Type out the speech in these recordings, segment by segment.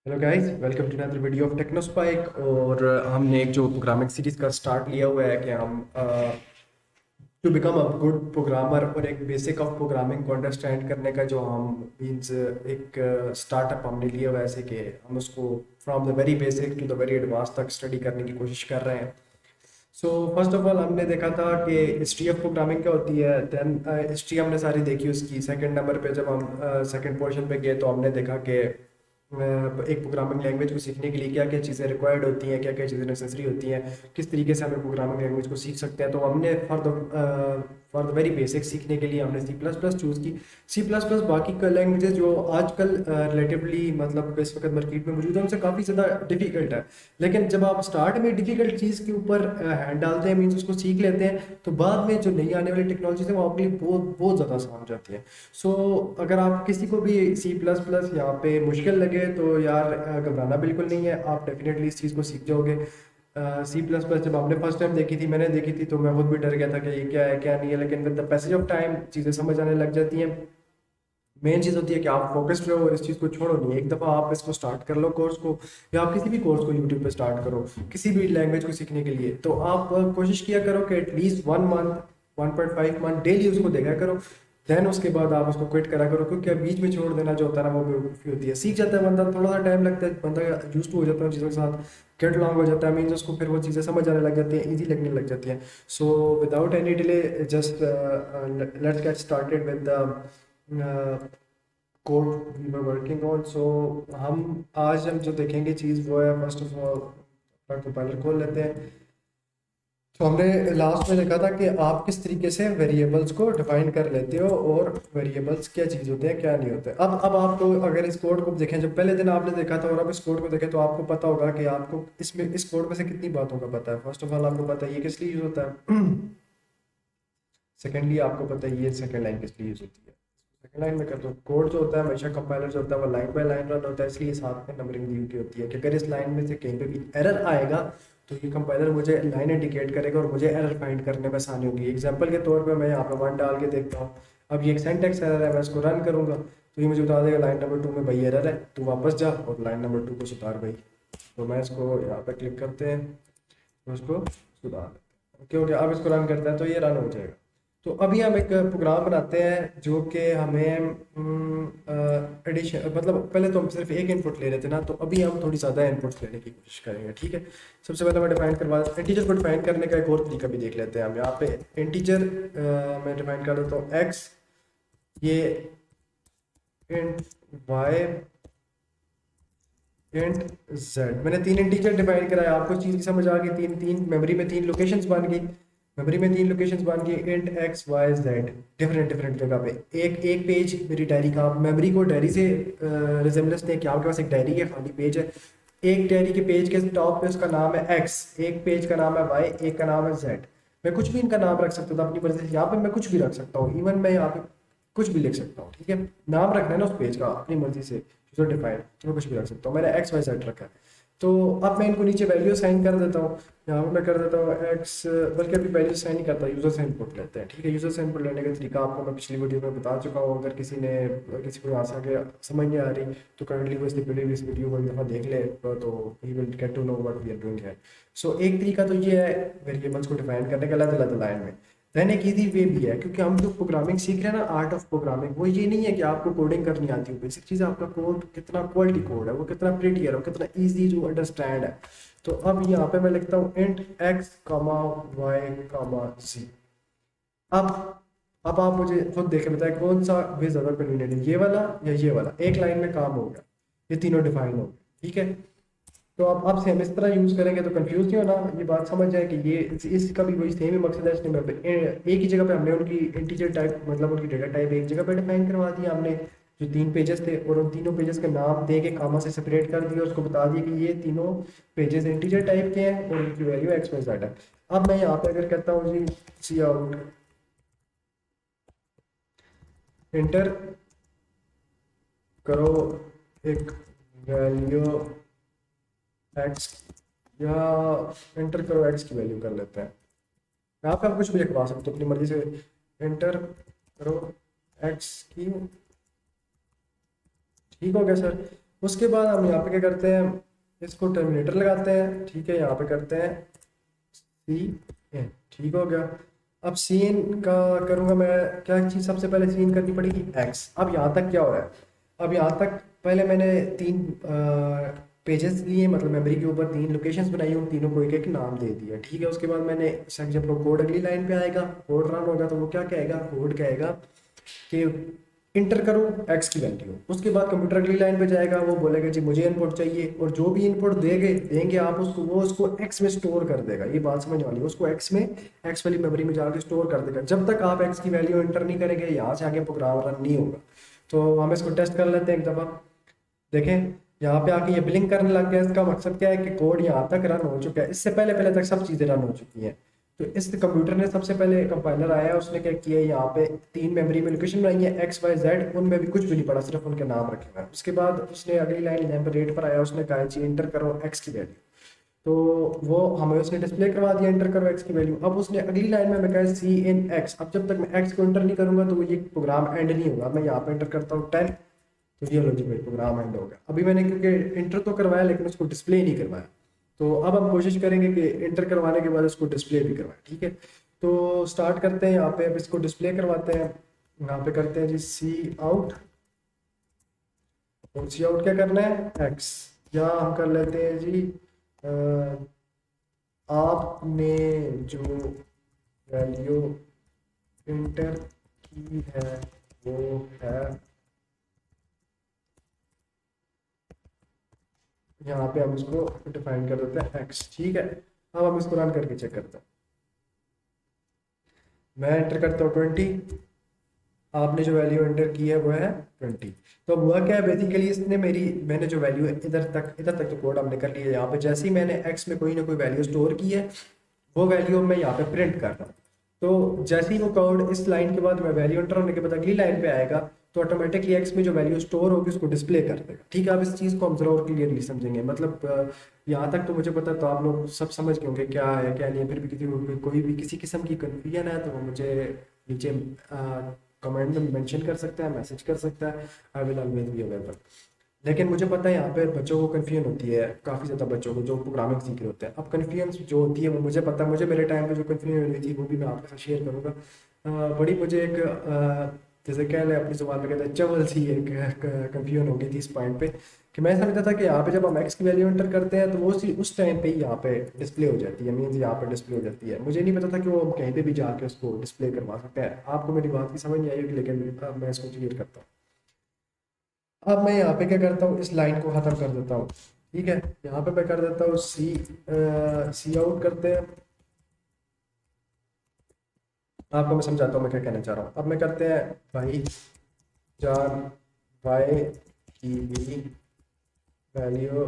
Hello guys, welcome to another video of Technospike. और हमने एक जो प्रोग्रामिंग सीरीज का स्टार्ट लिया हुआ है कि हम to become a good programmer और एक बेसिक ऑफ प्रोग्रामिंग को अंडरस्टैंड करने का जो हम मींस एक स्टार्टअप हमने लिया हुआ है, ऐसे कि हम उसको from the very basic to the very advance तक स्टडी करने की कोशिश कर रहे हैं। सो फर्स्ट ऑफ ऑल हमने देखा था कि हिस्ट्री ऑफ प्रोग्रामिंग क्या होती है। देन हिस्ट्री हमने सारी देखी उसकी। सेकंड नंबर पे जब हम सेकंड पोर्शन पे गए तो हमने देखा कि एक प्रोग्रामिंग लैंग्वेज को सीखने के लिए क्या क्या चीज़ें रिक्वायर्ड होती हैं, क्या क्या चीज़ें नेसेसरी होती हैं, किस तरीके से हमें प्रोग्रामिंग लैंग्वेज को सीख सकते हैं। तो हमने फॉर द वेरी बेसिक सीखने के लिए हमने सी प्लस प्लस चूज़ की। सी प्लस प्लस बाकी लैंग्वेजेस जो आजकल रिलेटिवली मतलब इस वक्त मार्केट में मौजूद है उनसे काफ़ी ज़्यादा डिफिकल्ट है। लेकिन जब आप स्टार्ट में डिफिकल्ट चीज़ के ऊपर हैंड डालते हैं, मीन्स उसको सीख लेते हैं, तो बाद में जो नई आने वाली टेक्नोलॉजीज है वो आपके लिए बहुत बहुत ज़्यादा आसान हो जाती है। सो अगर आप किसी को भी सी प्लस प्लस यहाँ पे मुश्किल लगे तो यार घबराना बिल्कुल नहीं है, आप डेफिनेटली इस चीज़ को सीख जाओगे। सी प्लस प्लस जब आपने फर्स्ट टाइम देखी थी, मैंने देखी थी, तो मैं खुद भी डर गया था कि ये क्या है क्या नहीं है, लेकिन with the passage of time चीज़ें समझ आने लग जाती हैं। मेन चीज़ होती है कि आप फोकस्ड रहो और इस चीज़ को छोड़ो नहीं। एक दफ़ा आप इसको स्टार्ट कर लो कोर्स को, या आप किसी भी कोर्स को यूट्यूब पे स्टार्ट करो किसी भी लैंग्वेज को सीखने के लिए, तो आप कोशिश किया करो कि एटलीस्ट 1 मंथ 1.5 मंथ डेली उसको देखा करो। देन उसके बाद आप उसको क्विट करा करो, क्योंकि बीच में छोड़ देना जो होता है ना वो बेवकूफ़ी होती है। सीख जाता है बंदा, थोड़ा सा टाइम लगता है, बंदा यूज टू हो जाता है उन चीज़ों के साथ, गेट लॉन्ग हो जाता है, मीन्स उसको फिर वो चीज़ें समझ आने लग जाती हैं, ईजी लगने लग जाती हैं। So without any delay just let's get started with the code we were working on. So हम जो देखेंगे चीज़ वो है, फर्स्ट ऑफ ऑल अपना कंपाइलर खोल लेते हैं। तो हमने लास्ट में देखा था कि आप किस तरीके से वेरिएबल्स को डिफाइन कर लेते हो और वेरिएबल्स क्या चीज़ होते हैं क्या नहीं होते। अब आपको अगर इस कोड को देखें, जब पहले दिन आपने देखा था और अब इस कोड को देखें, तो आपको पता होगा कि आपको इसमें इस कोड में से कितनी बातों का पता है। फर्स्ट ऑफ ऑल आपको पता है ये किस लिए यूज़ होता है। सेकेंडली आपको पता है ये सेकेंड लाइन किस लिए यूज़ होती है। सेकेंड लाइन में कर दो। कोड जो होता है हमेशा कंपाइलर जो होता है वो लाइन बाय लाइन रन होता है, इसलिए साथ में नंबरिंग दी हुई होती है कि अगर इस लाइन में से कहीं पे भी एरर आएगा तो ये कंपाइलर मुझे लाइन इंडिकेट करेगा और मुझे एरर फाइंड करने में आसानी होगी। एग्जांपल के तौर पे मैं यहाँ पे 1 डाल के देखता हूँ। अब ये एक सिंटैक्स एरर है, मैं इसको रन करूँगा तो ये मुझे बता देगा लाइन नंबर 2 में भाई एरर है, तो वापस जा और लाइन नंबर 2 को सुधार भाई। तो मैं इसको यहाँ पे क्लिक करते हैं तो उसको सुधार लेते हैं। ओके हो गया। अब इसको रन करते हैं तो ये रन हो जाएगा। तो अभी हम एक प्रोग्राम बनाते हैं जो कि हमें एडिशन, मतलब पहले तो हम सिर्फ एक इनपुट ले रहे थे ना, तो अभी हम थोड़ी ज़्यादा इनपुट्स लेने की कोशिश करेंगे। ठीक है। सबसे पहले मैं डिफाइन करवा इंटीजर को डिफाइन करने का एक और तरीका भी देख लेते हैं हम। यहाँ पे इंटीजर मैं डिफाइन कर देता हूँ एक्स, ये इंट वाई, इंट जेड। मैंने 3 इंटीजर डिफाइन कराया, आपको चीज़ की समझ आ गई। तीन तीन मेमोरी में 3 लोकेशंस बन गई। मेमोरी में 3 लोकेशंस बन गई, int x y z, different different जगह पे। एक एक पेज मेरी डायरी का, आप मेमोरी को डायरी से रिजेम्बलेंस दें कि आपके पास एक डायरी है, खाली पेज है। एक डायरी के पेज के टॉप पे उसका नाम है एक्स, एक पेज का नाम है वाई, एक का नाम है जेड। मैं कुछ भी इनका नाम रख सकता था अपनी मर्जी से। यहाँ पे मैं कुछ भी रख सकता हूँ, इवन मैं यहाँ पे कुछ भी लिख सकता हूँ। ठीक है। नाम रखना है ना उस पेज का अपनी मर्जी से, जो डिफाइन, तो मैं कुछ भी रख सकता हूँ। मैंने एक्स वाई जेड रखा है। तो अब मैं इनको नीचे वैल्यू साइन कर देता हूँ। यहाँ पे मैं कर देता हूँ एक्स, बल्कि अभी वैल्यू साइन नहीं करता, यूजर से इनपुट लेते हैं। ठीक है। यूजर से इनपुट लेने का तरीका आपको मैं पिछली वीडियो में बता चुका हूँ। अगर किसी को यहाँ से आगे समझ नहीं आ रही तो काइंडली वो इस वीडियो को एक दफ़ा देख ले, तो he will get to know what we are doing है। सो एक तरीका तो ये है वेरिएबल्स को डिफाइन करने का अलग अलग लाइन में। देन एक ईजी वे भी है, क्योंकि हम जो प्रोग्रामिंग सीख रहे हैं ना, आर्ट ऑफ प्रोग्रामिंग, वो ये नहीं है कि आपको कोडिंग करनी आती हो। बेसिक चीज़ है आपका कोड कितना क्वालिटी कोड है, वो कितना प्रिटी है, वो कितना ईजी टू अंडरस्टैंड है। तो अब यहाँ पे मैं लिखता हूँ इंट एक्स कामा वाई कामा जी। अब अब आप मुझे खुद देखे बताएं कौन सा वे ज़्यादा कन्वीनियंट है, ये वाला या ये वाला। एक लाइन में काम हो गया, ये तीनों डिफाइन हो गए। ठीक है। तो आप सेम इस तरह यूज़ करेंगे तो कंफ्यूज नहीं होना, ये बात समझ जाए कि ये इसका भी वही सेम ही मकसद है। इसमें एक ही जगह पे हमने उनकी इंटीजर टाइप, मतलब उनकी डेटा टाइप एक जगह पे डिफाइन करवा दिया हमने, जो 3 पेजेस थे, और उन तीनों पेजेस के नाम दे के कामा से सेपरेट कर दिया, उसको बता दिया कि ये तीनों पेजेस इंटीजर टाइप के हैं और उनकी वैल्यू एक्स वाई जेड है। अब मैं यहाँ पे अगर कहता हूँ जी सी आउट इंटर करो एक वैल्यू एक्स, या एंटर करो एक्स की वैल्यू कर लेते हैं। यहाँ पे आप कुछ भी लिखवा सकते हो अपनी मर्जी से। एंटर करो एक्स की। ठीक हो गया सर। उसके बाद हम यहाँ पे क्या करते हैं, इसको टर्मिनेटर लगाते हैं, ठीक है, यहाँ पे करते हैं सी एन, ठीक हो गया। अब सी एन का करूँगा मैं, क्या चीज़ सबसे पहले सी एन करनी पड़ेगी, एक्स। अब यहाँ तक क्या हो रहा है, अब यहाँ तक पहले मैंने 3 पेजेस लिए, मतलब मेमोरी के ऊपर 3 लोकेशंस बनाई, उन तीनों को एक एक नाम दे दिया, ठीक है। उसके बाद मैंने जब कोड अगली लाइन पे आएगा, कोड रन होगा, तो वो क्या कहेगा, कोड कहेगा कि इंटर करो एक्स की वैल्यू। उसके बाद कंप्यूटर अगली लाइन पे जाएगा, वो बोलेगा जी मुझे इनपुट चाहिए, और जो भी इनपुट देंगे आप उसको, वो उसको एक्स में स्टोर कर देगा। ये बात समझ वाली है, उसको एक्स में, एक्स वाली मेमोरी में जाकर स्टोर कर देगा। जब तक आप एक्स की वैल्यू इंटर नहीं करेंगे, यहाँ से आगे प्रोग्राम रन नहीं होगा। तो हम इसको टेस्ट कर लेते हैं एक दफ़ा। देखें यहाँ पे आके ये ब्लिंक करने लग गया। इसका मकसद क्या है कि कोड यहाँ तक रन हो चुका है, इससे पहले पहले तक सब चीज़ें रन हो चुकी हैं। तो इस कंप्यूटर ने सबसे पहले, कंपाइलर आया, उसने क्या किया, यहाँ पे 3 मेमोरी में लोकेशन बनाई है, एक्स वाई जेड, उनमें भी कुछ भी नहीं पड़ा, सिर्फ उनके नाम रखे हुए हैं। उसके बाद उसने अगली लाइन यहाँ पे रेट पर आया, उसने कहा जी इंटर करो एक्स की वैल्यू, तो वो हमें उसने डिस्प्ले करवा दिया, इंटर करो एक्स की वैल्यू। अब उसने अगली लाइन में मैं कहा सी इन एक्स। अब जब तक मैं एक्स को इंटर नहीं करूंगा तो ये प्रोग्राम एंड नहीं होगा। मैं यहाँ पे इंटर करता हूँ 10, तो ये लो जी भाई प्रोग्राम एंड हो गया। अभी मैंने क्योंकि इंटर तो करवाया लेकिन उसको डिस्प्ले नहीं करवाया, तो अब हम कोशिश करेंगे कि इंटर करवाने के बाद उसको डिस्प्ले भी करवाएं, ठीक है। तो स्टार्ट करते हैं यहाँ पे, अब इसको डिस्प्ले करवाते हैं। यहाँ पे करते हैं जी सी आउट, और सी आउट क्या करना है, एक्स। या हम कर लेते हैं जी आपने जो वैल्यू इंटर की है वो है, यहाँ पे हम इसको डिफाइन कर देते हैं एक्स, ठीक है। अब हम इसको रन करके चेक करते हैं। मैं एंटर करता हूँ 20, आपने जो वैल्यू एंटर की है वो है 20। तो अब हुआ क्या है, बेसिकली इसने मैंने जो वैल्यू इधर तक तो कोड हमने कर लिया। यहाँ पे जैसे ही मैंने एक्स में कोई ना कोई वैल्यू स्टोर की है, वो वैल्यू मैं यहाँ पे प्रिंट कर रहा हूँ। तो जैसे ही वो कोड इस लाइन के बाद मैं वैल्यू एंटर होने के बाद अगली लाइन पे आएगा, तो ऑटोमेटिकली एक्स में जो वैल्यू स्टोर होगी उसको डिस्प्ले कर देगा, ठीक है। अब इस चीज़ को हम जरा और क्लियरली समझेंगे, मतलब यहाँ तक तो मुझे पता, तो आप लोग सब समझ गए होंगे क्या है क्या नहीं है। फिर भी किसी को कोई भी किसी किस्म की कन्फ्यूजन है तो वो मुझे नीचे कमेंट में मेंशन कर सकता है, मैसेज कर सकता है, I will always be available. लेकिन मुझे पता है यहाँ पे बच्चों को कन्फ्यूजन होती है, काफ़ी ज़्यादा बच्चों को जो प्रोग्रामिंग सीख रहे होते हैं। अब कन्फ्यूजन जो होती है वो मुझे पता है, मुझे मेरे टाइम पे जो कन्फ्यूजन हुई थी वो भी मैं आपके साथ शेयर करूँगा। बड़ी मुझे एक जैसे कह लें अपनी ज़ुबान में कहते हैं चवल सी एक कन्फ्यूजन हो गई थी इस पॉइंट पे, कि मैं समझता था कि यहाँ पे जब हम एक्स की वैल्यू एंटर करते हैं तो वो उस टाइम पे ही यहाँ पे डिस्प्ले हो जाती है, मीन्स यहाँ पे डिस्प्ले हो जाती है। मुझे नहीं पता था कि वो हम कहीं पे भी जाके उसको डिस्प्ले करवा सकते हैं। आपको मेरी बात की समझ नहीं आई होगी, लेकिन अब मैं इसको क्लियर करता हूँ। अब मैं यहाँ पे क्या करता हूँ, इस लाइन को ख़त्म कर देता हूँ, ठीक है। यहाँ पे मैं कर देता हूँ सी आउट करते हैं। आपको मैं समझाता हूँ मैं क्या कहना चाह रहा हूँ। अब मैं करते हैं भाई जान वाई की भी वैल्यू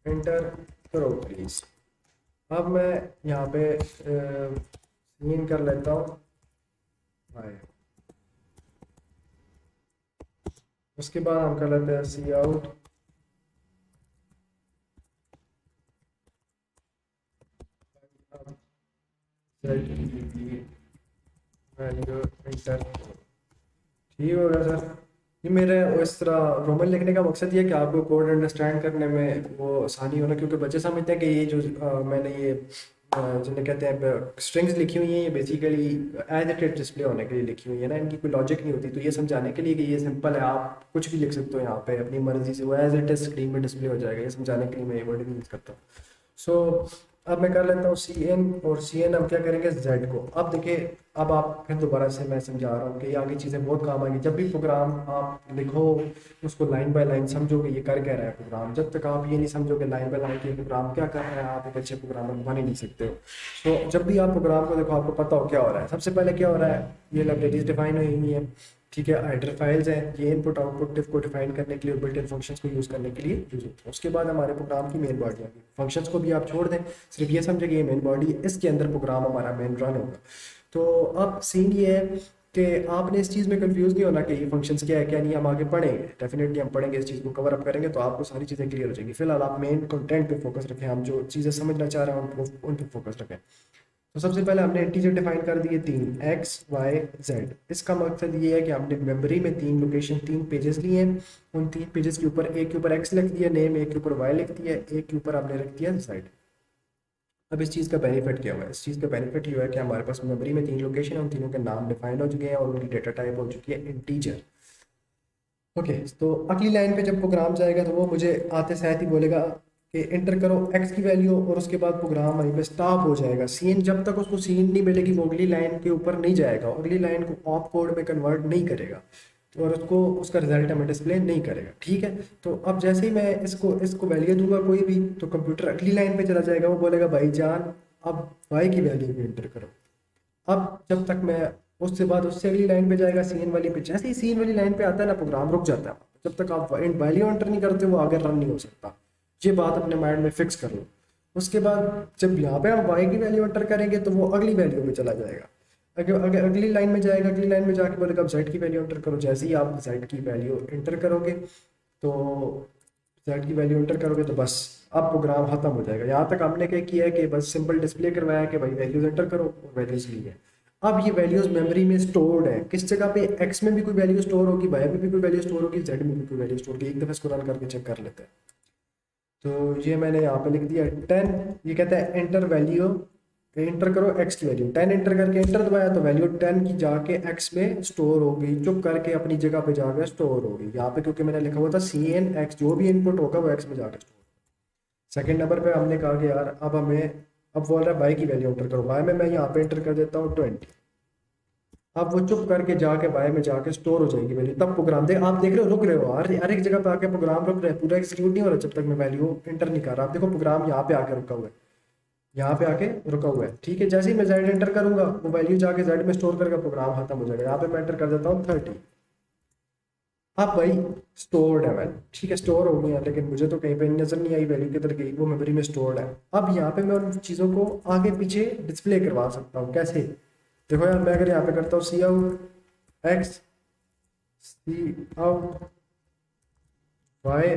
एंटर करो प्लीज़। अब मैं यहाँ पे सीन कर लेता हूँ वाई। उसके बाद हम कर लेते हैं सी आउट वैल्यू इंटर, ठीक हो गया सर। ये मेरे इस तरह रोमन लिखने का मकसद ये है कि आपको कोड अंडरस्टैंड करने में वो आसानी होना, क्योंकि बच्चे समझते हैं कि ये जो मैंने ये जिन्हें कहते हैं स्ट्रिंग्स लिखी हुई हैं, ये basically as it is display होने के लिए लिखी हुई है ना, इनकी कोई लॉजिक नहीं होती। तो ये समझाने के लिए कि ये सिंपल है, आप कुछ भी लिख सकते हो यहाँ पे अपनी मर्जी से, वो एज इट इज स्क्रीन में डिस्प्ले हो जाएगा। ये समझाने के लिए मैं ये वर्ड यूज़ करता हूँ। सो अब मैं कर लेता हूँ सी एन, और सी एन हम क्या करेंगे जेड को। अब देखिए, अब आप फिर दोबारा से मैं समझा रहा हूँ कि ये आगे चीज़ें बहुत काम आएंगी। जब भी प्रोग्राम आप लिखो उसको लाइन बाय लाइन समझो कि ये कर क्या रहा है प्रोग्राम। जब तक आप ये नहीं समझोगे लाइन बाय लाइन कि प्रोग्राम क्या कर रहा है, आप एक अच्छे प्रोग्रामर बन ही नहीं सकते हो। तो जब भी आप प्रोग्राम को देखो, आपको पता हो क्या हो रहा है। सबसे पहले क्या हो रहा है, ये लाइब्रेरीज डिफाइन हुई हुई है, ठीक है। हेडर फाइल्स हैं, ये इनपुट आउटपुट को डिफाइन करने के लिए, बिल्ट इन फंक्शंस को यूज़ करने के लिए यूज होते हैं। उसके बाद हमारे प्रोग्राम की मेन बॉडी आ गई। फंक्शंस को भी आप छोड़ दें, सिर्फ ये समझे कि ये मेन बॉडी है, इसके अंदर प्रोग्राम हमारा मेन रन होगा। तो अब सीन ये है कि आपने इस चीज़ में कंफ्यूज नहीं होना कि ये फंक्शंस क्या है क्या नहीं। हम आगे पढ़ेंगे, डेफिनेटली हम पढ़ेंगे, इस चीज़ को कवर अप करेंगे तो आपको सारी चीज़ें क्लियर हो जाएंगी। फिलहाल आप मेन कंटेंट पे फोकस रखें, हम जो चीज़ें समझना चाह रहे हैं उन पर फोकस रखें। तो सबसे पहले हमने इंटीजर डिफाइन कर दिए तीन, एक्स वाई जेड। इसका मकसद ये है कि हमने मेमोरी में तीन लोकेशन, तीन पेजेस लिए हैं। उन तीन पेजेस के ऊपर एक के ऊपर एक्स लिख दिया नेम, एक के ऊपर वाई लिख दिया, एक के ऊपर हमने रख दिया जेड। अब इस चीज़ का बेनिफिट क्या हुआ है? इस चीज़ का बेनिफिट ये हुआ है कि हमारे पास मेमोरी में तीन लोकेशन है, उन तीनों के नाम डिफाइन हो चुके हैं और उनकी डेटा टाइप हो चुकी है इंटीजर। ओके, तो अगली लाइन पे जब प्रोग्राम जाएगा तो वो मुझे आते साथ ही बोलेगा कि एंटर करो एक्स की वैल्यू, और उसके बाद प्रोग्राम वहीं पे स्टॉप हो जाएगा। सीन जब तक उसको सीन नहीं मिलेगी वो अगली लाइन के ऊपर नहीं जाएगा, अगली लाइन को ऑप कोड में कन्वर्ट नहीं करेगा, तो और उसको उसका रिजल्ट हमें डिस्प्ले नहीं करेगा। ठीक है, तो अब जैसे ही मैं इसको इसको वैल्यू दूंगा कोई भी, तो कंप्यूटर अगली लाइन पे चला जाएगा, वो बोलेगा भाई जान अब वाई की वैल्यू भी एंटर करो। अब जब तक मैं उससे बाद उससे अगली लाइन पे जाएगा सीन वाली पे, जैसे ही सीन वाली लाइन पे आता है ना प्रोग्राम रुक जाता है। जब तक आप वैल्यू एंटर नहीं करते वो आगे रन नहीं हो सकता। ये बात अपने माइंड में फिक्स कर लो। उसके बाद जब यहाँ पे हम वाई की वैल्यू एंटर करेंगे तो वो अगली वैल्यू में चला जाएगा, अगर अगली लाइन में जाएगा, अगली लाइन में जाके बोलेगा अब जेड की वैल्यू एंटर करो। जैसे ही आप जेड की वैल्यू एंटर करोगे तो जेड की वैल्यू एंटर करोगे तो बस अब प्रोग्राम खत्म हो जाएगा। यहाँ तक हमने क्या किया है कि बस सिंपल डिस्प्ले करवाया कि भाई वैल्यूज एंटर करो और वैल्यूज ली है। अब ये वैल्यूज मेमोरी में स्टोर्ड है, किस जगह पे? एक्स में भी कोई वैल्यू स्टोर होगी, वाई में भी कोई वैल्यू स्टोर होगी, जेड में भी कोई वैल्यू स्टोर होगी। एक दफा इसको रन करके चेक कर लेते हैं। तो ये मैंने यहाँ पे लिख दिया 10। ये कहता है एंटर वैल्यू, एंटर करो एक्स की वैल्यू। 10 एंटर करके एंटर दबाया तो वैल्यू 10 की जाके एक्स में स्टोर हो गई, चुप करके अपनी जगह पे जाके स्टोर हो गई। यहाँ पे क्योंकि मैंने लिखा हुआ था सी एन एक्स, जो भी इनपुट होगा वो एक्स में जाके स्टोर। सेकंड नंबर पे हमने कहा कि यार अब हमें, अब बोल रहा है वाई की वैल्यू एंटर करो। वाई में मैं यहाँ पे एंटर कर देता हूँ 20। अब वो चुप करके जाके वाई में जाके स्टोर हो जाएगी वैल्यू। तब प्रोग्राम देख, आप देख रहे हो रुक रहे हो, हर एक जगह पे आके प्रोग्राम रुक रहा है, पूरा एक्सिक्यूट नहीं हो रहा जब तक मैं वैल्यू एंटर नहीं कर रहा। आप देखो प्रोग्राम यहाँ पे आके रुका हुआ है, यहाँ पे आके रुका हुआ है। ठीक है, जैसे ही मैं जेड एंटर करूंगा वो वैल्यू जाके जेड में स्टोर करके प्रोग्राम खत्म हो जाएगा। यहाँ पे मैं एंटर कर देता हूँ 30। अब भाई स्टोर्ड है वैल्यू, ठीक है स्टोर हो गई है, लेकिन मुझे तो कहीं पे नजर नहीं आई वैल्यू किधर गई, वो मेमोरी में स्टोर्ड है। अब यहाँ पे मैं उन चीज़ों को आगे पीछे डिस्प्ले करवा सकता हूँ। कैसे? देखो यार, मैं अगर यहाँ पे करता हूँ C out X, C out Y,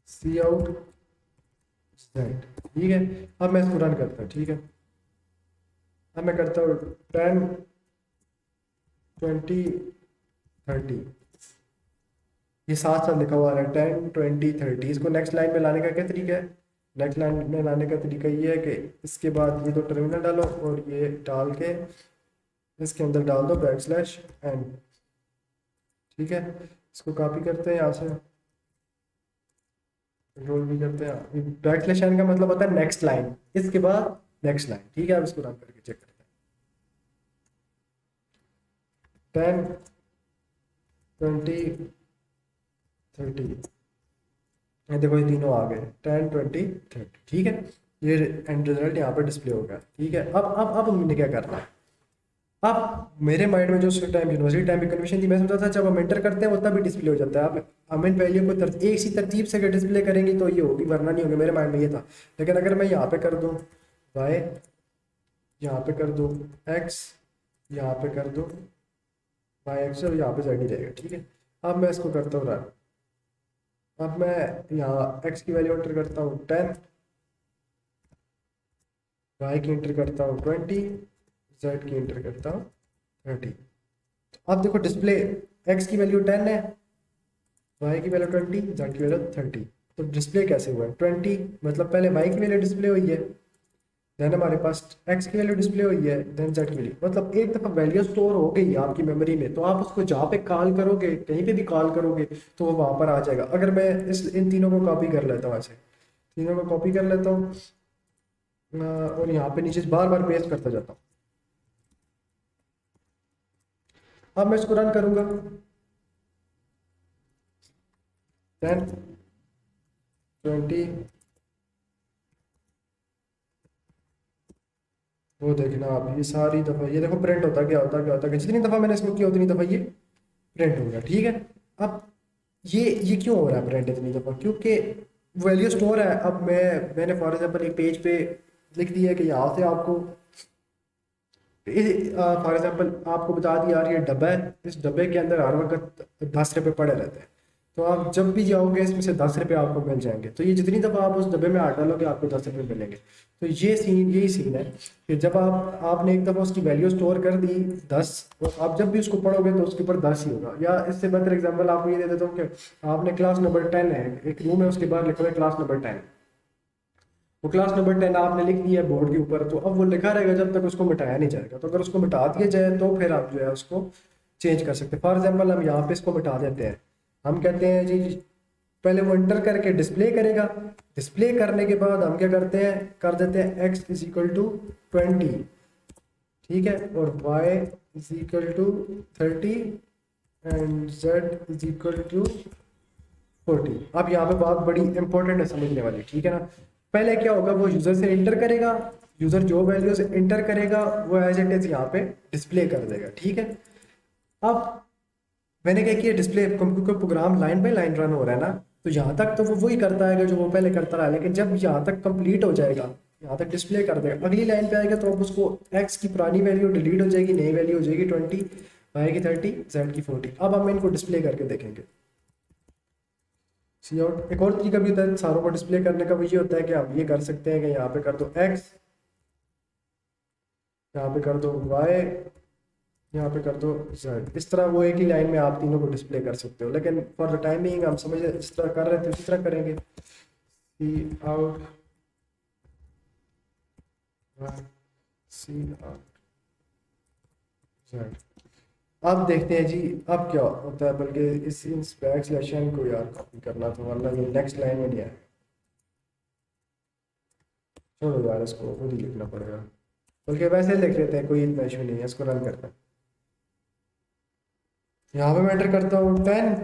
C out Z. ठीक है, अब मैं इसको रन करता हूँ। ठीक है, अब मैं करता हूँ 10 20 30। ये साथ साथ लिखा हुआ है 10 20 30। इसको नेक्स्ट लाइन में लाने का क्या तरीका है? नेक्स्ट लाइन में लाने का तरीका ये है कि इसके बाद ये दो टर्मिनल डालो और ये डाल के इसके अंदर डाल दो बैक स्लैश एन। ठीक है, इसको कॉपी करते हैं यहाँ से, कंट्रोल भी करते हैं। बैक स्लैश एन का मतलब होता है नेक्स्ट लाइन, इसके बाद नेक्स्ट लाइन। ठीक है, अब इसको रन करके चेक करते हैं। 10 20 30। ये देखो ये तीनों आ गए 10 20 30। ठीक है, ये एंड रिजल्ट यहाँ पर डिस्प्ले होगा। ठीक है, अब हमने क्या करना है? अब मेरे माइंड में जो उस टाइम यूनिवर्सिटी टाइम की कन्वेंशन थी, मैं सोचा था जब हम एंटर करते हैं वो तभी डिस्प्ले हो जाता है। अब हम इन वैल्यू को एक सी तरतीब से अगर डिस्प्ले करेंगे तो ये होगी, वरना नहीं होगी। मेरे माइंड में ये था। लेकिन अगर मैं यहाँ पे कर दूँ वाई, यहाँ पे कर दूँ एक्स, यहाँ पे कर दूँ वाई एक्स, और यहाँ पे जेड ही रहेगा। ठीक है, अब मैं इसको करता हूँ रन। अब मैं यहाँ एक्स की वैल्यू एंटर करता हूँ 10, वाई की एंटर करता हूँ 20, जेड की एंटर करता हूँ 30। अब देखो डिस्प्ले, एक्स की वैल्यू 10 है, वाई की वैल्यू 20, जेड की वैल्यू 30। तो डिस्प्ले कैसे हुआ है? 20 मतलब पहले वाई की वैल्यू डिस्प्ले हुई है, देन हमारे पास एक्स की वैल्यू डिस्प्ले हुई है, देन जेड की वैल्यू। मतलब एक दफ़ा वैल्यू स्टोर हो गई आपकी मेमोरी में, तो आप उसको जहाँ पे कॉल करोगे, कहीं पे भी कॉल करोगे तो वो वहाँ पर आ जाएगा। अगर मैं इन तीनों को कॉपी कर लेता हूँ, ऐसे तीनों को कॉपी कर लेता हूँ और यहाँ पे नीचे बार बार पेस्ट करता जाता हूँ। अब मैं इसको रन करूंगा 10 20। वो देखना आप, ये सारी दफ़ा ये देखो प्रिंट होता क्या होता क्या होता कि जितनी दफ़ा मैंने इसको किया उतनी दफ़ा ये प्रिंट हो गया। ठीक है, अब ये क्यों हो रहा है प्रिंट इतनी दफ़ा? क्योंकि वैल्यू स्टोर है। अब मैंने फॉर एग्जांपल एक पेज पे लिख दिया कि यहाँ से आपको फॉर एग्जांपल आपको बता दिया यार ये डब्बा है, इस डब्बे के अंदर हर वक्त 10 रुपये पड़े रहते हैं। तो आप जब भी जाओगे इसमें से 10 रुपये आपको मिल जाएंगे। तो ये जितनी दफ़ा आप उस डब्बे में हाथ डालोगे आपको 10 रुपये मिलेंगे। तो यही सीन है कि जब आपने एक दफ़ा उसकी वैल्यू स्टोर कर दी 10, तो आप जब भी उसको पढ़ोगे तो उसके ऊपर 10 ही होगा। या इससे बेहतर एग्जाम्पल आपको ये दे देता हूँ कि आपने क्लास नंबर 10 है, एक रूम है, उसके बाद लिखा हुआ है क्लास नंबर 10। वो क्लास नंबर 10 आपने लिख दिया बोर्ड के ऊपर, तो अब वो लिखा रहेगा जब तक उसको मिटाया नहीं जाएगा। तो अगर उसको मिटा दिया जाए तो फिर आप जो है उसको चेंज कर सकते हैं। फॉर एग्जाम्पल हम यहाँ पे इसको मिटा देते हैं, हम कहते हैं जी पहले वो इंटर करके डिस्प्ले करेगा, डिस्प्ले करने के बाद हम क्या करते हैं, कर देते हैं x इज इक्वल टू 20, ठीक है, और y is equal to 30 and z is equal to 40। अब यहाँ पे बात बड़ी इंपॉर्टेंट है समझने वाली, ठीक है ना। पहले क्या होगा, वो यूजर से इंटर करेगा, यूजर जो वैल्यूज इंटर करेगा वो एज इट इज यहाँ पे डिस्प्ले कर देगा, ठीक है। अब मैंने क्या किया, display computer program line by line run हो रहा है ना, तो यहाँ तक तो वो वही करता है जो वो पहले करता रहा, लेकिन जब यहाँ तक कंप्लीट हो जाएगा, यहाँ तक डिस्प्ले कर देगा, अगली लाइन पे आएगा तो अब उसको x की पुरानी वैल्यू डिलीट हो जाएगी, नई वैल्यू हो जाएगी 20, y की 30, z की 40। अब हम इनको डिस्प्ले करके देखेंगे। सी आउट एक और तरीका भी होता है सारों को डिस्प्ले करने का, वो ये होता है कि आप ये कर सकते हैं कि यहाँ पे कर दो x, यहाँ पे कर दो y, यहाँ पे कर दो z। इस तरह वो एक ही लाइन में आप तीनों को डिस्प्ले कर सकते हो, लेकिन फॉर द टाइम बिंग हम समझ जिस तरह कर रहे थे उसी तरह करेंगे। सी आउट सी आउट z। अब देखते हैं जी अब क्या होता है, बल्कि इस बैक स्लैशन को यार कॉपी करना था वरना ये नेक्स्ट लाइन में नहीं आएगा। चलो यार इसको खुद ही लिखना पड़ेगा, बल्कि वैसे लिख लेते हैं, कोई इतना इशू नहीं है, इसको रन करते हैं। यहाँ पे मैं एंटर करता हूँ 10,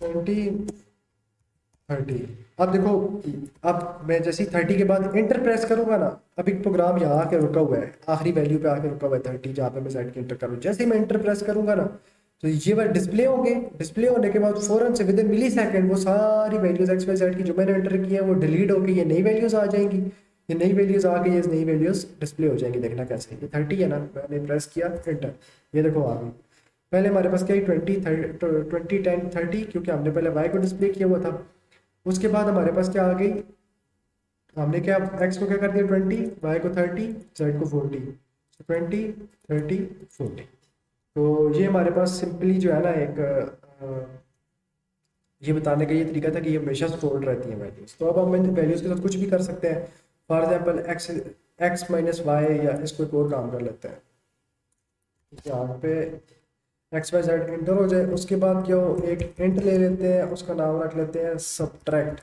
20, 30। अब देखो, अब मैं जैसे ही 30 के बाद इंटर प्रेस करूंगा ना, अभी प्रोग्राम यहाँ आके रुका हुआ है, आखिरी वैल्यू पे आके रुका हुआ है 30, जहाँ पे मैं Z की इंटर करूँ। जैसे ही मैं इंटर प्रेस करूंगा ना, तो ये बार डिस्प्ले होंगे, डिस्प्ले होने के बाद फौरन से विद इन मिली सेकेंड वो सारी वैल्यूज XYZ की जो मैंने एंटर की है वो डिलीट होकर ये नई वैल्यूज आ जाएंगी। ये नई वैल्यूज आके ये नई वैल्यूज डिस्प्ले हो जाएंगी। देखना कैसे, ये 30 है ना, मैंने प्रेस किया इंटर, ये देखो आ गई। पहले हमारे पास क्या है 20, 10, 30, क्योंकि हमने पहले y को डिस्प्ले किया हुआ था। उसके बाद हमारे पास क्या आ गई, हमने क्या x को क्या कर दिया 20, y को 30, z को 40, 20, 30, 40। तो ये हमारे पास सिंपली जो है ना एक ये बताने का ये तरीका था कि ये हमेशा स्टोर्ड रहती हैं वैल्यूज़। तो अब हम इन वैल्यूज़ के साथ कुछ भी कर सकते हैं। For example x minus y, या इसको एक और काम कर लेते हैं, यहाँ पे XYZ इंटर हो जाए। उसके बाद क्यों एक इंट ले लेते हैं, उसका नाम रख लेते हैं सब्ट्रैक्ट।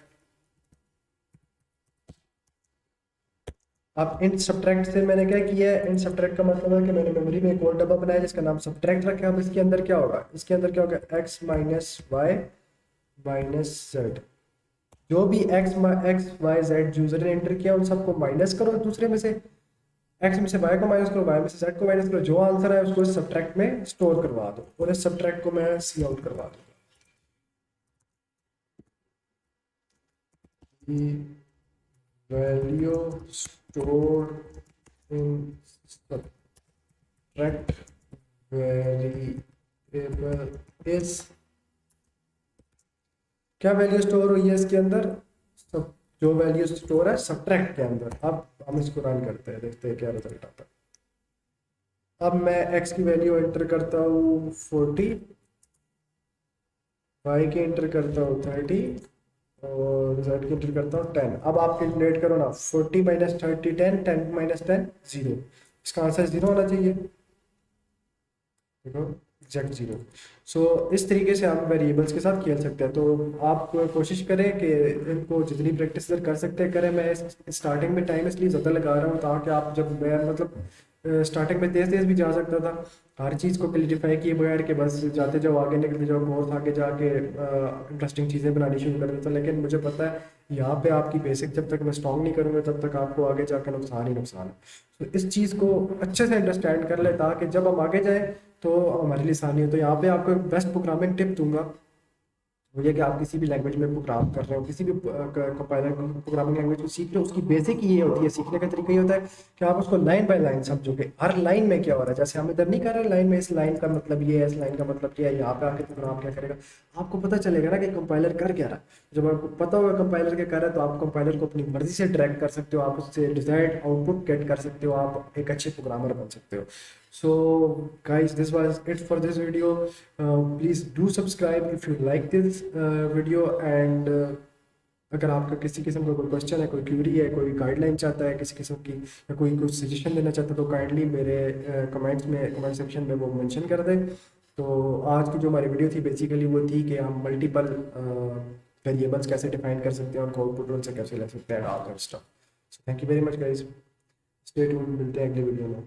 अब इन सब्ट्रैक्ट से मैंने क्या किया है, इन सब्ट्रैक्ट का मतलब है कि मैंने मेमोरी में एक और डब्बा बनाया जिसका नाम सब्ट्रैक्ट रखा है। अब इसके अंदर क्या होगा, इसके अंदर क्या होगा, x minus y minus z, जो भी x y z यूजर ने एंटर किया उन सबको माइनस करो दूसरे में से, x में से y को माइनस करो, y में से z को माइनस करो, जो आंसर है उसको इस सब्ट्रैक्ट में स्टोर करवा दो, और इस सब्ट्रैक्ट को मैं सी आउट करवा दूंगा। Value store in subtract variable is, क्या वैल्यू स्टोर हुई है इसके अंदर, सब जो वैल्यू स्टोर है सब्ट्रैक्ट के अंदर। अब हम इसको रन करते हैं, देखते हैं क्या रिजल्ट आता है। अब मैं x की वैल्यू एंटर करता हूँ 40, y की एंटर करता हूँ 30, और z की एंटर करता हूँ 10। अब आप कैलकुलेट करो ना, 40 माइनस 30 10, 10 माइनस 10 0, इसका आंसर 0 होना चाहिए, देखो एग्जैक्ट 0। सो इस तरीके से हम वेरिएबल्स के साथ खेल सकते हैं। तो आप कोशिश करें कि इनको जितनी प्रैक्टिस कर सकते हैं करें। मैं स्टार्टिंग में टाइम इसलिए ज़्यादा लगा रहा हूँ ताकि आप, जब मैं मतलब स्टार्टिंग में तेज़ तेज़ भी जा सकता था, हर चीज़ को क्लियरिफाई किए बगैर के बस जाते जाओ आगे निकलते जाओ, कोर्स आगे जाके इंटरेस्टिंग चीज़ें बनानी शुरू कर देता। लेकिन मुझे पता है यहाँ पे आपकी बेसिक जब तक मैं स्ट्रॉन्ग नहीं करूँगा तब तक आपको आगे जाकर नुकसान ही नुकसान है। तो इस चीज़ को अच्छे से अंडरस्टैंड कर ले ताकि जब हम आगे जाए तो हमारे लिए आसानी हो। तो यहाँ पे आपको एक बेस्ट प्रोग्रामिंग टिप दूंगा वो ये कि आप किसी भी लैंग्वेज में प्रोग्राम कर रहे हो, किसी भी कंपाइलर प्रोग्रामिंग लैंग्वेज को सीख रहे हो, उसकी बेसिक ये होती है, सीखने का तरीका ये होता है कि आप उसको लाइन बाय लाइन समझोगे, हर लाइन में क्या हो रहा है। जैसे हम इधर नहीं कर रहे लाइन में, इस लाइन का मतलब ये है, इस लाइन का मतलब क्या है, यहाँ पे आके प्रोग्राम क्या करेगा, आपको पता चलेगा ना कि कंपाइलर कर क्या रहा है। जब आपको पता होगा कंपाइलर क्या कर रहा है, तो आप कंपाइलर को अपनी मर्जी से ट्रैक कर सकते हो, आप उससे डिजायर्ड आउटपुट गेट कर सकते हो, आप एक अच्छे प्रोग्रामर बन सकते हो। So guys, this was it for this video. Please do subscribe if you like this video, and अगर आपका किसी किस्म का कोई क्वेश्चन है, कोई क्यूरी है, कोई गाइडलाइन चाहता है किसी किस्म की, या कोई कुछ सजेशन देना चाहता है, तो काइंडली मेरे कमेंट सेक्शन में वो मेंशन कर दें। तो आज की जो हमारी वीडियो थी बेसिकली वो थी कि हम मल्टीपल वेरिएबल्स कैसे डिफाइन कर सकते हैं और आउटपुट उनसे कैसे ले सकते हैं, all that stuff. So thank you very much guys, stay tuned, मिलते हैं अगले वीडियो में।